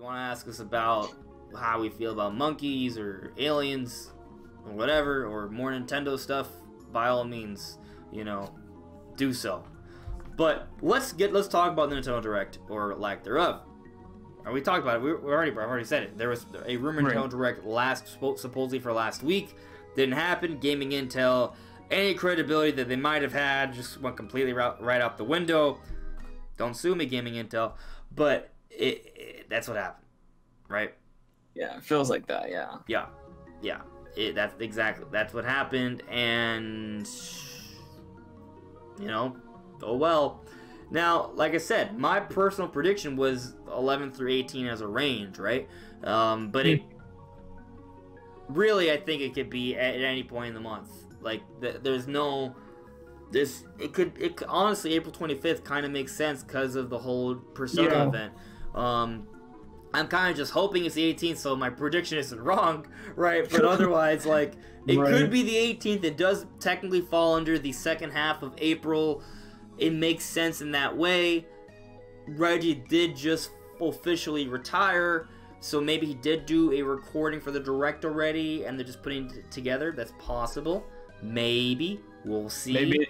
want to ask us about how we feel about monkeys or aliens or whatever, or more Nintendo stuff, by all means, you know, do so. But let's talk about the Nintendo Direct, or lack thereof. We talked about it. I've already said it. There was a rumored Nintendo Direct supposedly for last week. Didn't happen. Gaming Intel, any credibility that they might have had just went completely right out the window. Don't sue me, Gaming Intel. But that's what happened, right? Yeah, it feels like that. Yeah. Yeah. That's what happened, and you know, oh well. Now, like I said, my personal prediction was 11 through 18 as a range, right? But it really, I think it could be at any point in the month. Like, there's no this. It could honestly, April 25th kind of makes sense because of the whole Persona event. I'm kind of just hoping it's the 18th, so my prediction isn't wrong, right? But otherwise, like, it could be the 18th. It does technically fall under the second half of April. It makes sense in that way. Reggie did just officially retire, so maybe he did do a recording for the Direct already, and they're just putting it together. That's possible. Maybe. We'll see. Maybe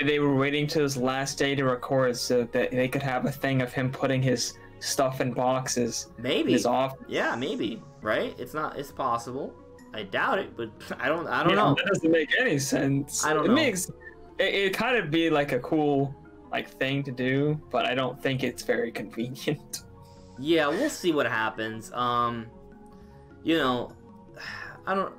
they were waiting till his last day to record so that they could have a thing of him putting his stuff in boxes. Maybe. His off. Yeah, maybe. Right? It's possible. I doubt it, but I don't know. That doesn't make any sense. I don't know. It kind of be like a cool thing to do, but I don't think it's very convenient. Yeah, we'll see what happens. You know, I don't.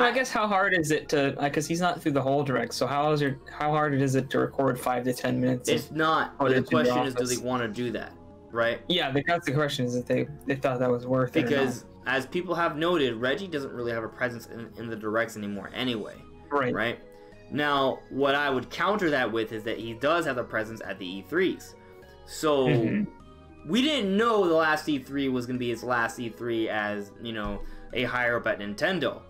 I guess how hard is it to? Because he's not through the whole Direct, so how hard is it to record 5 to 10 minutes? It's not. But the question is, do they want to do that? Right? Yeah, that's the question. Is that they thought that was worth it? Because as people have noted, Reggie doesn't really have a presence in the Directs anymore, anyway. Right. Now, what I would counter that with is that he does have a presence at the E3s. So, we didn't know the last E3 was going to be his last E3 as, you know, a higher up at Nintendo.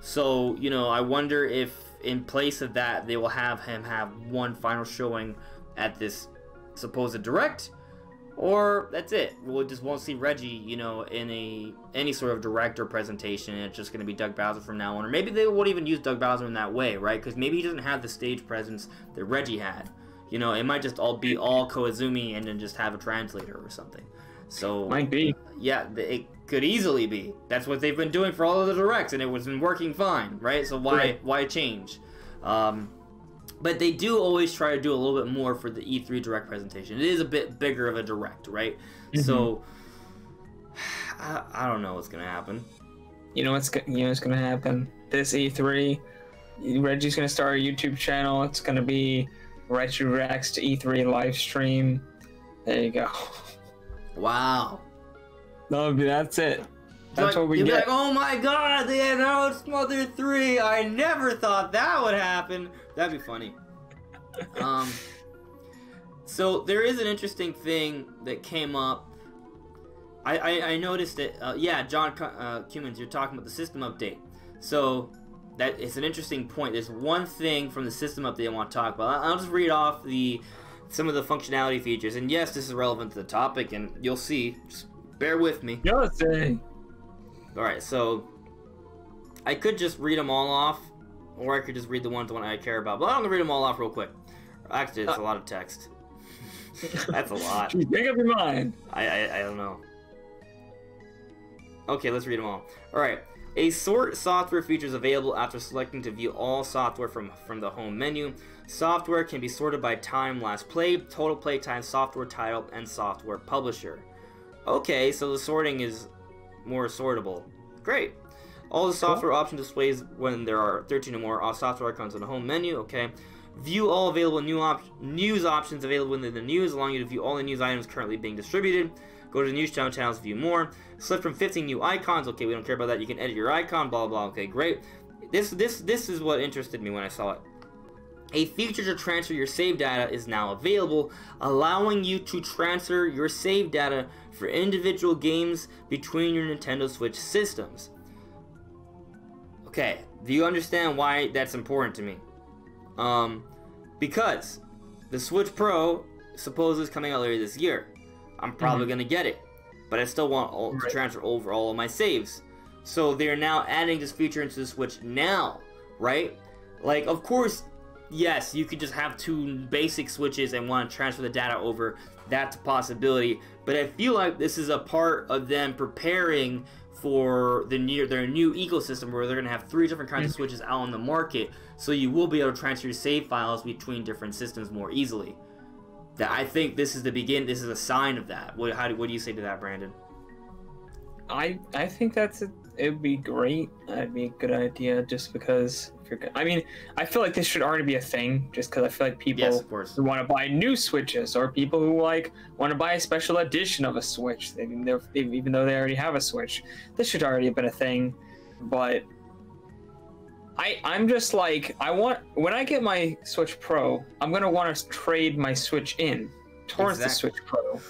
So, you know, I wonder if in place of that, they will have him have one final showing at this supposed Direct, or that's it. We just won't see Reggie, you know, in any sort of Direct or presentation, and it's just going to be Doug Bowser from now on. Or maybe they won't even use Doug Bowser in that way, right? Because maybe he doesn't have the stage presence that Reggie had. You know, it might just be all Koizumi and then just have a translator or something. So might be. Yeah, it could easily be. That's what they've been doing for all of the Directs, and it was been working fine, right? So why change? But they do always try to do a little bit more for the E3 Direct presentation. It is a bit bigger of a Direct, right? So I don't know what's gonna happen. You know what's gonna happen? This E3, Reggie's gonna start a YouTube channel. It's gonna be Reggie Reacts to E3 live stream. There you go. Wow. No, that's it. That's like, what we get. Be like, oh my god, they announced Mother 3. I never thought that would happen. That'd be funny. So there is an interesting thing that came up. I noticed it. Yeah, John Cummins, you're talking about the system update. So that it's an interesting point. There's one thing from the system update I want to talk about. I'll just read off some of the functionality features. And yes, this is relevant to the topic, and you'll see. Just bear with me. Alright, so I could just read them all off, or I could just read the one I care about. But I'm going to read them all off real quick. Actually, it's a lot of text. That's a lot. Make up your mind. I don't know. Okay, let's read them all. Alright. A sort software feature is available after selecting to view all software from the home menu. Software can be sorted by time last played, total play time, software title, and software publisher. Okay, so the sorting is more sortable. Great. All the software option displays when there are 13 or more software icons in the home menu. Okay. View all available news options available within the news, allowing you to view all the news items currently being distributed. Go to the news channels, view more. Select from 15 new icons. Okay, we don't care about that. You can edit your icon, blah, blah. Okay, great. This is what interested me when I saw it. A feature to transfer your save data is now available, allowing you to transfer your save data for individual games between your Nintendo Switch systems. Okay, do you understand why that's important to me? Because the Switch Pro supposedly is coming out later this year. I'm probably going to get it. But I still want to transfer over all of my saves. So they're now adding this feature into the Switch now, right? Like, of course, yes, you could just have 2 basic Switches and want to transfer the data over. That's a possibility. But I feel like this is a part of them preparing for their new ecosystem where they're going to have 3 different kinds of Switches out on the market. So you will be able to transfer your save files between different systems more easily. That I think this is the beginning. This is a sign of that. What do you say to that, Brandon? I think it would be great. That'd be a good idea, just because. I mean, I feel like this should already be a thing, just because I feel like people who want to buy new Switches, or people who like want to buy a special edition of a Switch, even though they already have a Switch, this should already have been a thing. But I'm just like, when I get my Switch Pro, I'm gonna want to trade my Switch in towards the Switch Pro.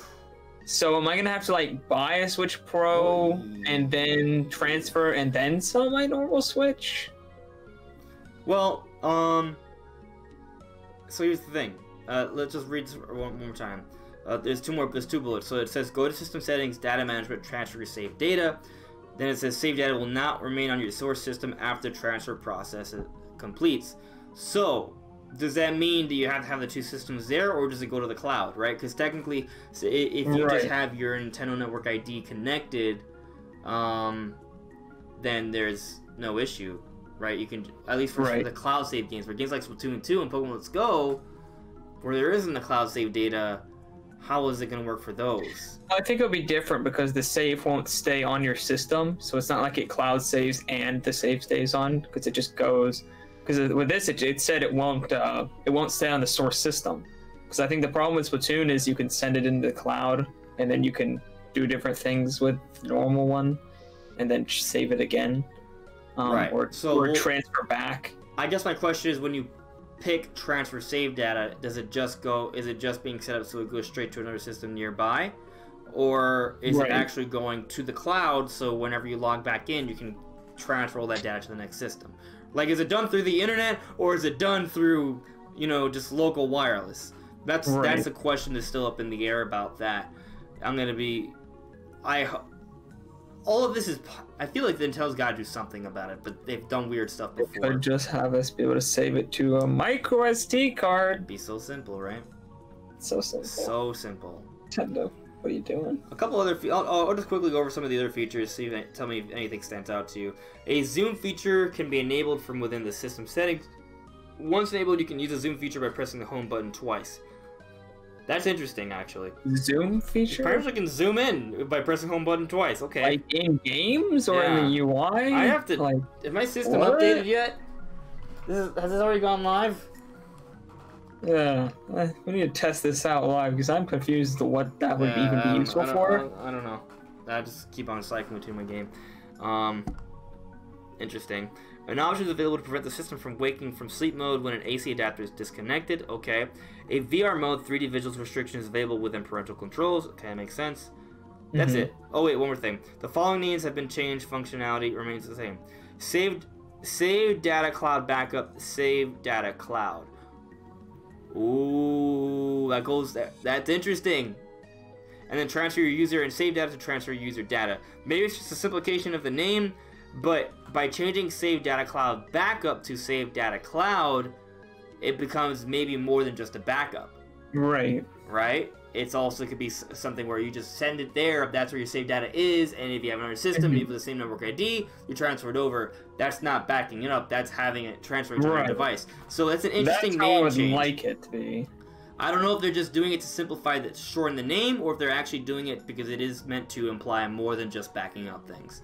So am I gonna have to like buy a Switch Pro and then transfer and then sell my normal Switch? Well, so here's the thing. Let's just read this one more time. There's 2 bullets. So it says, go to System Settings, Data Management, transfer your saved data. Then it says, save data will not remain on your source system after the transfer process completes. So, does that mean that you have to have the 2 systems there, or does it go to the cloud, right? Because technically, if you just have your Nintendo Network ID connected, then there's no issue, right? You can, at least for the cloud save games, for games like Splatoon 2 and Pokemon Let's Go, where there isn't the cloud save data, how is it going to work for those? I think it'll be different because the save won't stay on your system, so it's not like it cloud saves and the save stays on, because it just goes. Because with this, it said it won't stay on the source system. Because I think the problem with Splatoon is you can send it into the cloud, and then you can do different things with the normal one, and then save it again, or transfer back. I guess my question is, when you pick transfer save data, is it just being set up so it goes straight to another system nearby, or is it actually going to the cloud, so whenever you log back in, you can transfer all that data to the next system? Like, is it done through the internet, or is it done through, just local wireless? That's a question that's still up in the air about that. All of this is, I feel like Nintendo's got to do something about it, but they've done weird stuff before. Could just have us be able to save it to a micro SD card. It'd be so simple, right? So simple. So simple. Nintendo, what are you doing? A couple other, I'll just quickly go over some of the other features, tell me if anything stands out to you. A zoom feature can be enabled from within the system settings. Once enabled, you can use the zoom feature by pressing the home button twice. That's interesting, actually. Zoom feature? Apparently, you can zoom in by pressing home button twice. Okay. Like in games or in the UI? I have to. Like, is my system updated yet? Has this already gone live? Yeah, we need to test this out live because I'm confused as to what that would even be useful for. I don't know. I just keep on cycling between my game. Interesting. An option is available to prevent the system from waking from sleep mode when an AC adapter is disconnected. Okay. A VR mode 3D visuals restriction is available within parental controls. Okay, that makes sense. That's it. Oh wait, one more thing. The following needs have been changed. Functionality remains the same. Save data cloud backup. Save data cloud. Ooh, that goes there. That's interesting. And then transfer your user and save data to transfer user data. Maybe it's just a simplification of the name, but by changing save data cloud backup to save data cloud, it becomes maybe more than just a backup. Right. It's also could be something where you just send it there. That's where your saved data is, and if you have another system, you have the same network ID, you transfer it over. That's not backing it up. That's having it transferred to your device. So that's an interesting name change. That's how I would like it to be. I don't know if they're just doing it to simplify the shorten the name, or if they're actually doing it because it is meant to imply more than just backing up things.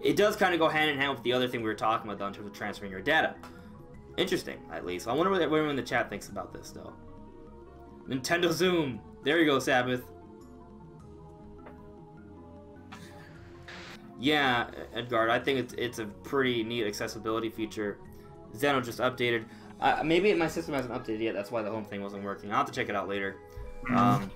It does kind of go hand in hand with the other thing we were talking about, though, in terms of transferring your data. Interesting, at least. I wonder what everyone in the chat thinks about this, though. Nintendo Zoom. There you go, Sabbath. Yeah, Edgard, I think it's a pretty neat accessibility feature. Zeno just updated. Maybe my system hasn't updated yet. That's why the home thing wasn't working. I'll have to check it out later. But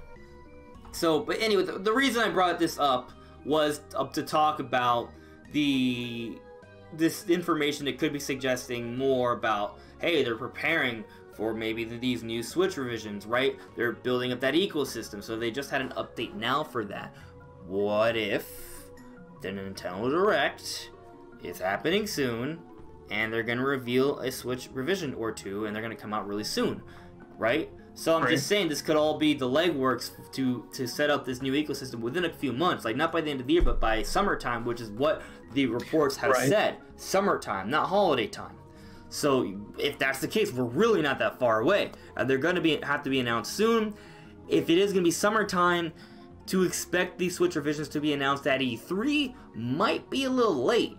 anyway, the reason I brought this up was to talk about this information that could be suggesting more about, hey, they're preparing for maybe these new Switch revisions, right? They're building up that ecosystem, so they just had an update now for that. What if the Nintendo Direct is happening soon, and they're going to reveal a Switch revision or two, and they're going to come out really soon, right? So I'm just saying this could all be the legworks to set up this new ecosystem within a few months, like not by the end of the year, but by summertime, which is what the reports have said. Summertime, not holiday time. So if that's the case, we're really not that far away. They're going to have to be announced soon. If it is going to be summertime, to expect these Switch revisions to be announced at E3 might be a little late.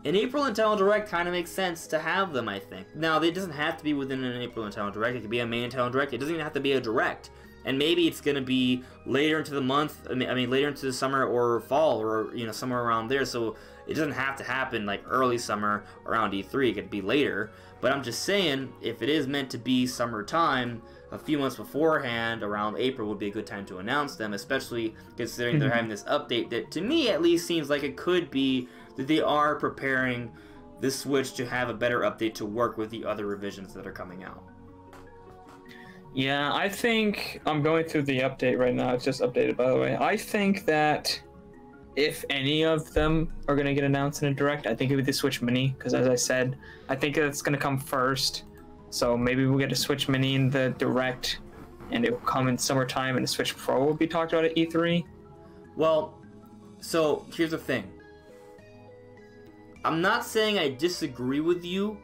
An April Nintendo Direct kind of makes sense to have them, I think. Now, it doesn't have to be within an April Nintendo Direct. It could be a May Nintendo Direct. It doesn't even have to be a Direct. And maybe it's going to be later into the month. I mean, later into the summer or fall, or somewhere around there. So it doesn't have to happen like early summer around E3. It could be later. But I'm just saying, if it is meant to be summertime, a few months beforehand, around April, would be a good time to announce them, especially considering they're having this update that, to me at least, seems like it could be that they are preparing the Switch to have a better update to work with the other revisions that are coming out. Yeah, I think I'm going through the update right now. It's just updated, by the way. I think that if any of them are going to get announced in a Direct, I think it would be the Switch Mini, because as I said, I think it's going to come first. So maybe we'll get a Switch Mini in the Direct, and it will come in summertime, and the Switch Pro will be talked about at E3. Well, so here's the thing. I'm not saying I disagree with you.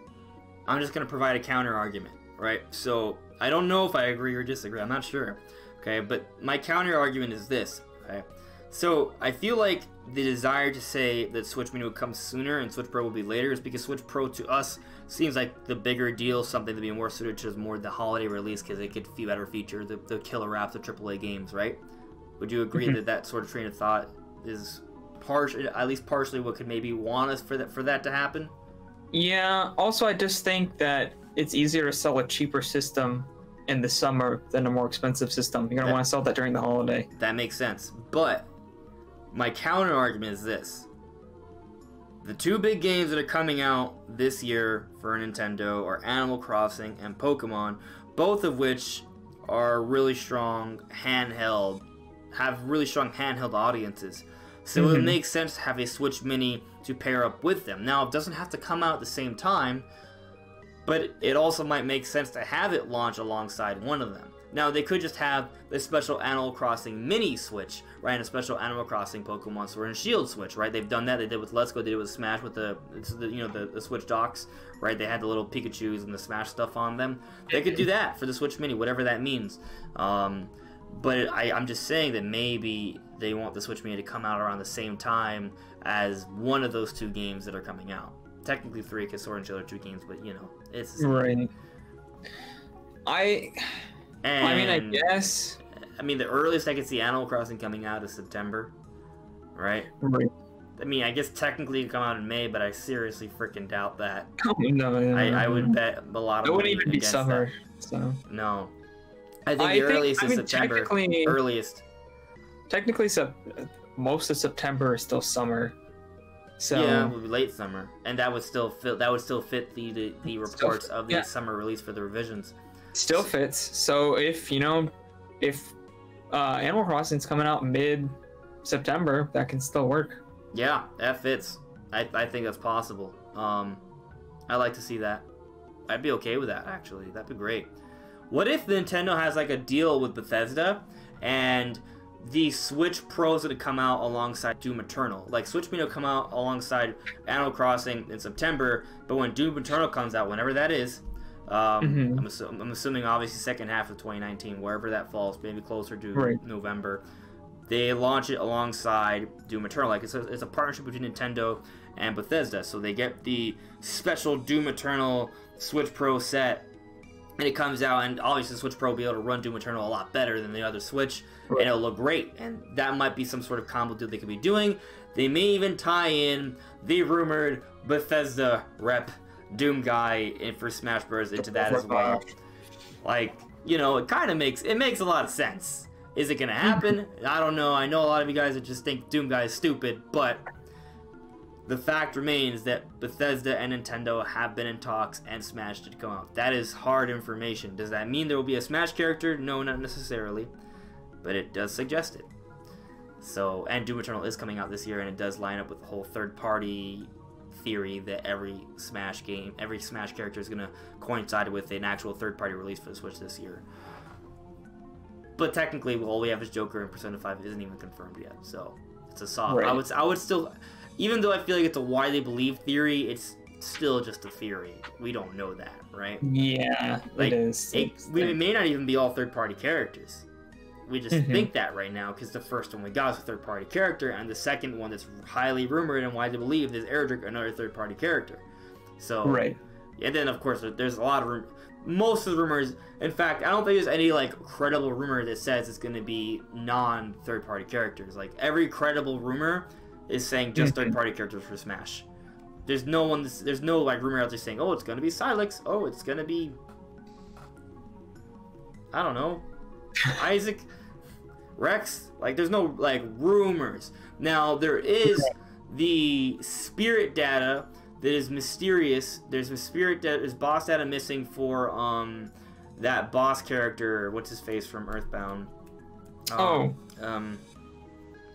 I'm just going to provide a counter argument, right? So I don't know if I agree or disagree. I'm not sure. Okay, but my counter argument is this. Okay, so I feel like the desire to say that Switch Mini would come sooner and Switch Pro will be later is because Switch Pro to us seems like the bigger deal, something to be more suited to more the holiday release because it could better feature the killer apps of AAA games, right? Would you agree that that sort of train of thought is at least partially what could maybe want us for that to happen? Yeah. Also, I just think that it's easier to sell a cheaper system in the summer than a more expensive system. You're gonna want to sell that during the holiday. That makes sense. But my counter argument is this: the two big games that are coming out this year for Nintendo are Animal Crossing and Pokemon, both of which are really strong handheld, have really strong handheld audiences. So it makes sense to have a Switch Mini to pair up with them. Now, it doesn't have to come out at the same time, but it also might make sense to have it launch alongside one of them. Now, they could just have the special Animal Crossing Mini Switch, right, and a special Animal Crossing Pokemon Sword and Shield Switch, right? They've done that. They did with Let's Go. They did it with Smash with the Switch docks, right? They had the little Pikachus and the Smash stuff on them. They could do that for the Switch Mini, whatever that means. But I'm just saying that maybe they want the Switch Mini to come out around the same time as one of those two games that are coming out. Technically three, because Sword and Shield are two games, but it's right. I mean, I guess. I mean, the earliest I could see Animal Crossing coming out is September, right? Right. I mean, I guess technically it could come out in May, but I seriously freaking doubt that. Oh, no. I would bet a lot of it money wouldn't even be against summer. that. So no, I think the earliest is September. Earliest. Technically, most of September is still summer. So yeah, it would be late summer, and that would still fit. That would still fit the reports of the summer release for the revisions. Still fits. So if Animal Crossing's coming out mid-September, that can still work. Yeah, that fits. I think that's possible. I'd like to see that. I'd be okay with that, actually. That'd be great. What if Nintendo has like a deal with Bethesda and the Switch Pros that come out alongside Doom Eternal? Like, Switch Mini will come out alongside Animal Crossing in September, but when Doom Eternal comes out, whenever that is, I'm assuming obviously second half of 2019, wherever that falls, maybe closer to November, they launch it alongside Doom Eternal. Like, it's a partnership between Nintendo and Bethesda, so they get the special Doom Eternal Switch Pro set, and it comes out, and obviously the Switch Pro will be able to run Doom Eternal a lot better than the other Switch, and it'll look great, and that might be some sort of combo deal they could be doing. They may even tie in the rumored Bethesda rep Doom guy for Smash Bros. Into that as well. Like, it kind of makes a lot of sense. Is it gonna happen? I don't know. I know a lot of you guys that just think Doom guy is stupid, but the fact remains that Bethesda and Nintendo have been in talks and Smash did come out. That is hard information. Does that mean there will be a Smash character? No, not necessarily, but it does suggest it. So, and Doom Eternal is coming out this year, and it does line up with the whole third-party theory that every Smash character is going to coincide with an actual third-party release for the Switch this year. But technically, all we have is Joker, and Persona 5 isn't even confirmed yet, so it's a soft. Right. I would still, even though I feel like it's a widely believed theory, it's still just a theory. We don't know that, right? Yeah, Like, it is. it may not even be all third-party characters. We just think that right now because the first one we got is a third-party character, and the second one that's highly rumored and widely believed is Erdrick, another third-party character. So, right. And then of course there's a lot of most of the rumors. In fact, I don't think there's any like credible rumor that says it's going to be non-third-party characters. Like every credible rumor is saying just third-party characters for Smash. There's no like rumor out there saying, oh, it's going to be Silex. Oh, it's going to be, I don't know, Isaac, Rex. Like there's no like rumors. Now there is the spirit data that is mysterious. There's boss data missing for that boss character. What's his face from Earthbound?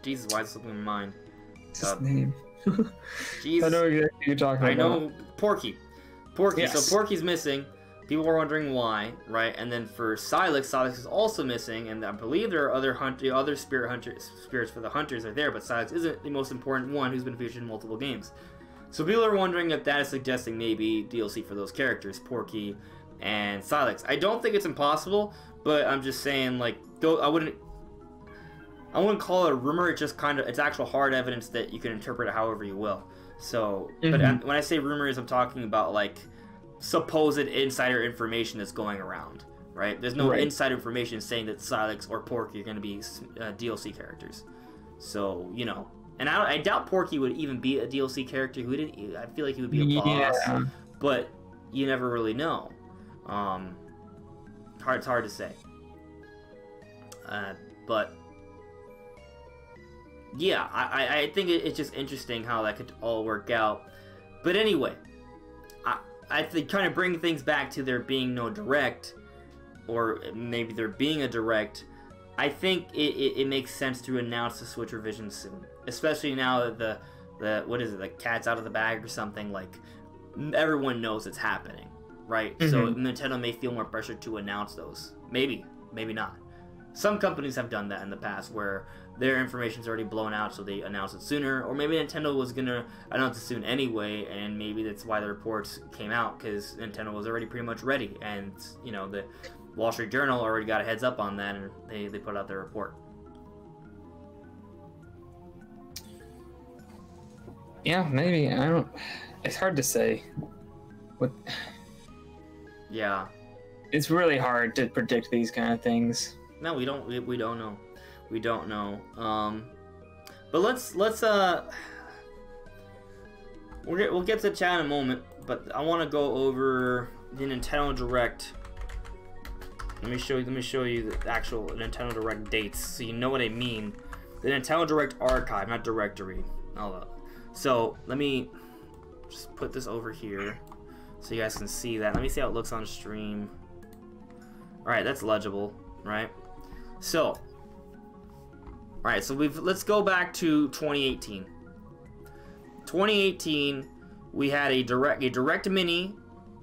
Jesus, why is it slipping my mind? What's his name? Jesus, I know exactly what you're talking about. I know Porky. Yes. So Porky's missing. People were wondering why, right? And then for Silex is also missing, and I believe there are other spirits for the hunters are there, but Silex isn't the most important one who's been featured in multiple games. So people are wondering if that is suggesting maybe DLC for those characters, Porky and Silex. I don't think it's impossible, but I'm just saying, like, I wouldn't call it a rumor. It's just it's actual hard evidence that you can interpret it however you will. So, but when I say rumors, I'm talking about like supposed insider information that's going around, right? There's no inside information saying that Silex or Porky are going to be DLC characters. So, you know, and I doubt Porky would even be a DLC character. I feel like he would be a boss, but you never really know. It's hard to say. But yeah, I think it's just interesting how that could all work out. But anyway, I think kind of bring things back to there being no direct, or maybe there being a direct. I think it makes sense to announce the Switch revision soon, especially now that the what is it, the cat's out of the bag or something. Like everyone knows it's happening, right? So Nintendo may feel more pressure to announce those. Maybe not. Some companies have done that in the past where their information's already blown out, so they announce it sooner. Or maybe Nintendo was gonna announce it soon anyway, and maybe that's why the reports came out, because Nintendo was already pretty much ready, and you know the Wall Street Journal already got a heads up on that, and they put out their report. Yeah, maybe. I don't. It's hard to say. What? Yeah. It's really hard to predict these kind of things. No, we don't know. We don't know. But let's we'll get to the chat in a moment. But I want to go over the Nintendo Direct. Let me show you the actual Nintendo Direct dates, so you know what I mean. The Nintendo Direct archive, not directory. So let me just put this over here so you guys can see that. Let me see how it looks on stream. All right, that's legible, right? So, all right, so let's go back to 2018. 2018, we had a direct mini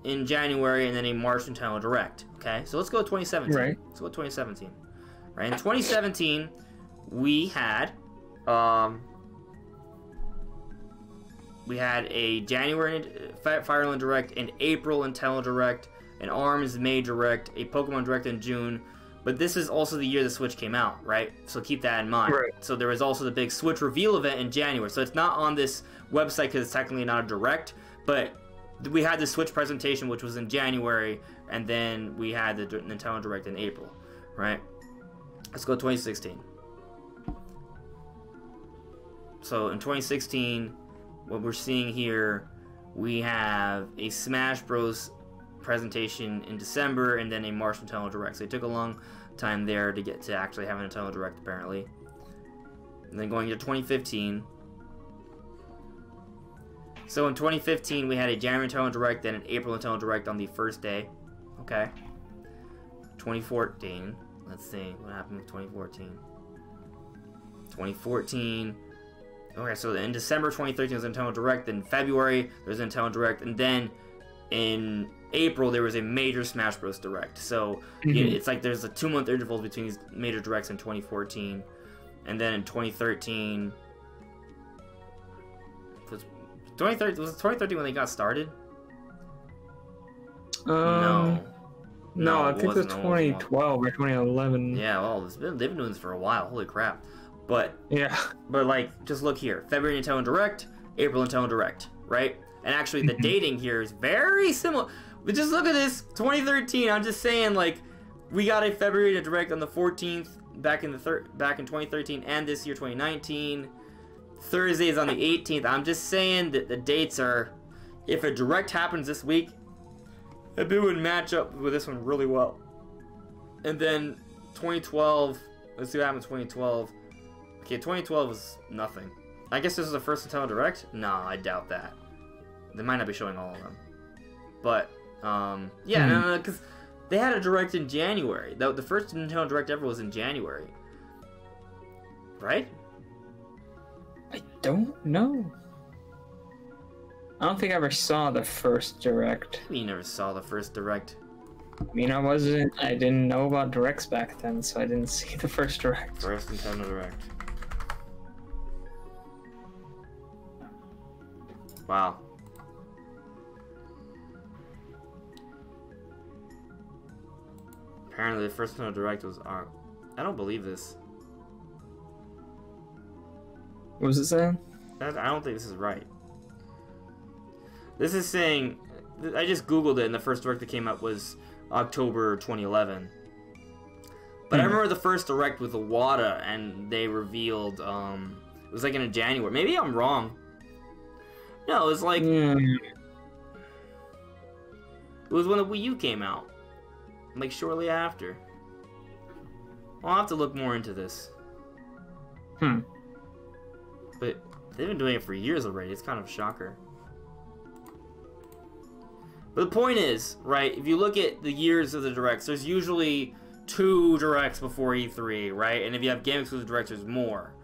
in January, and then a March Nintendo Direct. Okay, so let's go to 2017. Right. Let's go to 2017. Right, in 2017, we had a January Fire Emblem Direct, an April Nintendo Direct, an ARMS May Direct, a Pokemon Direct in June. But this is also the year the Switch came out, right? So keep that in mind. Right. So there was also the big Switch reveal event in January. So it's not on this website because it's technically not a Direct, but we had the Switch presentation, which was in January, and then we had the Nintendo Direct in April, right? Let's go 2016. So in 2016, what we're seeing here, we have a Smash Bros. Presentation in December, and then a March Nintendo Direct. So it took a long time there to get to actually have a Nintendo Direct, apparently. And then going to 2015, So in 2015, we had a January Nintendo Direct, then an April Nintendo Direct on the first day. Okay. 2014. Let's see what happened with 2014. 2014. Okay, so in December 2013 was a Nintendo Direct. Then in February there was a Nintendo Direct, and then in April there was a major Smash Bros. Direct. So it's like there's a 2-month intervals between these major directs in 2014, and then in 2013. Was 2013 when they got started? No, I it think it was wasn't. 2012 or 2011. Yeah, well, they've been doing this for a while. Holy crap! But like, just look here: February Nintendo Direct, April Nintendo Direct, right? And actually, the dating here is very similar. But just look at this: 2013. I'm just saying, like, we got a February Direct on the 14th back in 2013, and this year 2019. Thursday is on the 18th. I'm just saying that the dates are, if a Direct happens this week, it would match up with this one really well. And then 2012, let's see what happened in 2012. Okay, 2012 was nothing. I guess this is the first Nintendo Direct? No, I doubt that. They might not be showing all of them. But, yeah, no, because they had a Direct in January. The first Nintendo Direct ever was in January. Right? I don't know. I don't think I ever saw the first Direct. You never saw the first Direct. I mean, I didn't know about Directs back then, so I didn't see the first Direct. First Nintendo Direct. Wow. Apparently the first Nintendo Direct was I don't believe this. What was it saying? I don't think this is right. This is saying, I just googled it, and the first Direct that came up was October 2011. But I remember the first Direct with Iwata, and they revealed, it was like in January. Maybe I'm wrong. No, it was like, it was when the Wii U came out. Like shortly after. I'll have to look more into this. But they've been doing it for years already. It's kind of a shocker. But the point is, right, if you look at the years of the Directs, there's usually 2 Directs before E3, right? And if you have Game Exclusive Directs, there's more.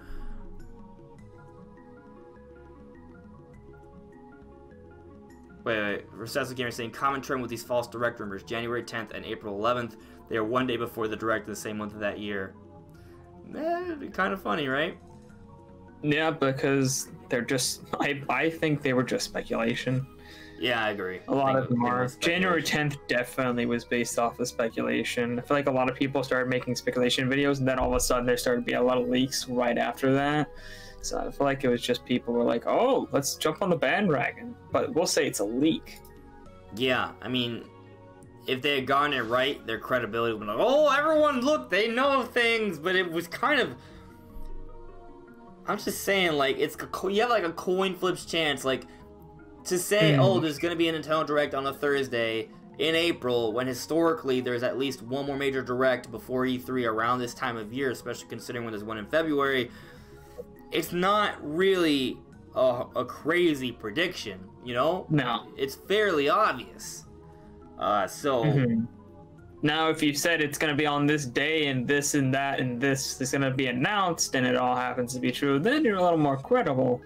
Wait. Recessive Gamer saying, common trend with these false Direct rumors. January 10th and April 11th. They are one day before the Direct in the same month of that year. It'd be kind of funny, right? Yeah, because they're just, I think they were just speculation. Yeah, I agree. A lot of them are. January 10th definitely was based off of speculation. I feel like a lot of people started making speculation videos, and then all of a sudden there started to be a lot of leaks right after that. So I feel like it was just people were like, oh, let's jump on the bandwagon. But we'll say it's a leak. Yeah, I mean, if they had gotten it right, their credibility would be like, oh, everyone, look, they know things. But it was kind of... I'm just saying, like, you have like a coin flips chance, like, to say, oh, there's gonna be a Nintendo Direct on a Thursday in April, when historically there's at least one more major Direct before E3 around this time of year, especially considering when there's one in February. It's not really a crazy prediction, you know? No. It's fairly obvious. Now, if you said it's going to be on this day and this and that and this is going to be announced and it all happens to be true, then you're a little more credible.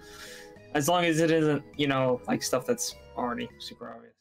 As long as it isn't, you know, like stuff that's already super obvious.